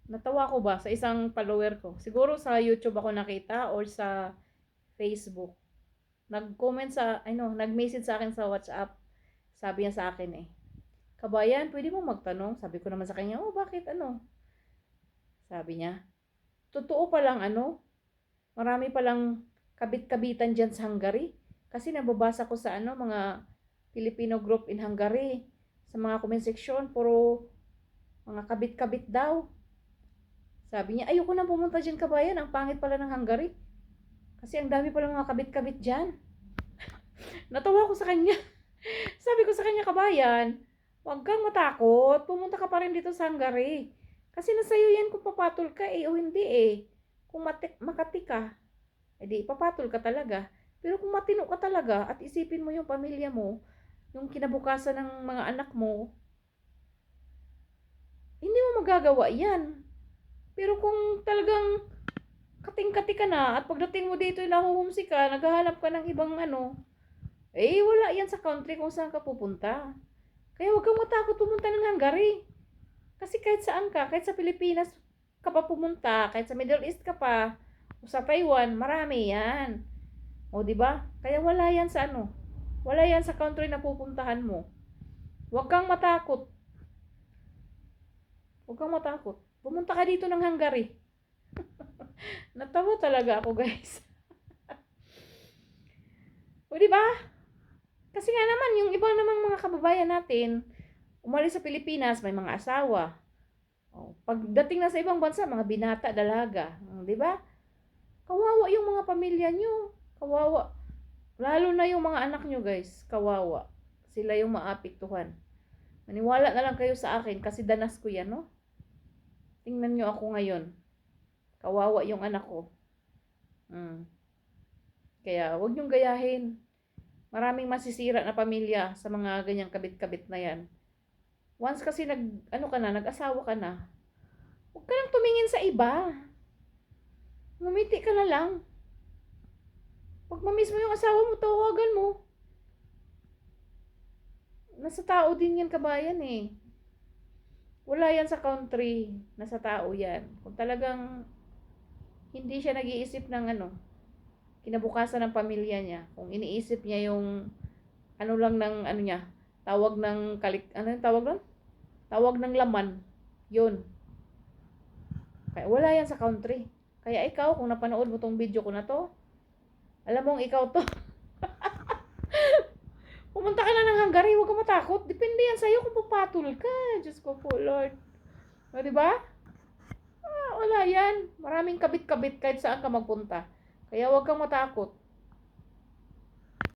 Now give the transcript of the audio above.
Natawa ko ba sa isang follower ko. Siguro sa YouTube ako nakita or sa Facebook. Nag-comment sa, ano, nag-message sa akin sa WhatsApp. Sabi niya sa akin eh, Kabayan, pwede mo magtanong? Sabi ko naman sa kanya, oh, bakit ano? Sabi niya, totoo palang ano, marami palang kabit-kabitan dyan sa Hungary. Kasi nababasa ko sa ano, mga Filipino group in Hungary. Sa mga comment section, puro mga kabit-kabit daw. Sabi niya, ayoko na pumunta dyan kabayan, ang pangit pala ng Hungary. Kasi ang dami palang mga kabit-kabit dyan. Natawa ko sa kanya. Sabi ko sa kanya, kabayan, huwag kang matakot. Pumunta ka pa rin dito sa Hungary. Kasi nasa'yo yan kung papatol ka eh o hindi eh. Kung makati ka, edi papatol ka talaga. Pero kung matino ka talaga at isipin mo yung pamilya mo, yung kinabukasan ng mga anak mo, hindi mo magagawa yan. Pero kung talagang kating-kati ka na at pagdating mo dito nahuhumsi ka, naghahanap ka ng ibang ano, eh wala yan sa country kung saan ka pupunta. Kaya huwag kang matakot pumunta ng Hungary. Kasi kahit saan ka, kahit sa Pilipinas ka pa pumunta, kahit sa Middle East ka pa, o sa Taiwan, marami yan. O di ba? Kaya wala yan sa ano, wala yan sa country na pupuntahan mo. Huwag kang matakot. Huwag kang matakot. Pumunta ka dito ng Hungary. Natawa talaga ako, guys. O di ba? Kasi nga naman yung ibang namang mga kababayan natin, umalis sa Pilipinas, may mga asawa. O, pagdating na sa ibang bansa, mga binata, dalaga, di ba? Kawawa yung mga pamilya nyo. Kawawa. Lalo na yung mga anak nyo, guys. Kawawa. Sila yung maapektuhan. Maniwala na lang kayo sa akin kasi danas ko yan, no? Tingnan nyo ako ngayon. Kawawa yung anak ko. Kaya, wag nyong gayahin. Maraming masisira na pamilya sa mga ganyang kabit-kabit na yan. Once kasi nag-asawa ka na, huwag ka nang tumingin sa iba. Ngumiti ka na lang. Pag mamiss mo yung asawa mo, tawagan mo. Nasa tao din yan, kabayan eh. Wala yan sa country. Nasa tao yan. Kung talagang hindi siya nag-iisip ng ano, kinabukasan ng pamilya niya. Kung iniisip niya yung ano lang ng ano niya, tawag ng ano yung tawag nun? Tawag ng laman. Yun. Kaya wala yan sa country. Kaya ikaw, kung napanood mo tong video ko na to, alam mong ikaw to. Pumunta ka na ng Hungary, huwag ka matakot. Depende yan sa'yo kung papatol ka. Diyos ko po, Lord. O, diba? Wala yan. Maraming kabit-kabit kahit saan ka magpunta. Kaya huwag kang matakot.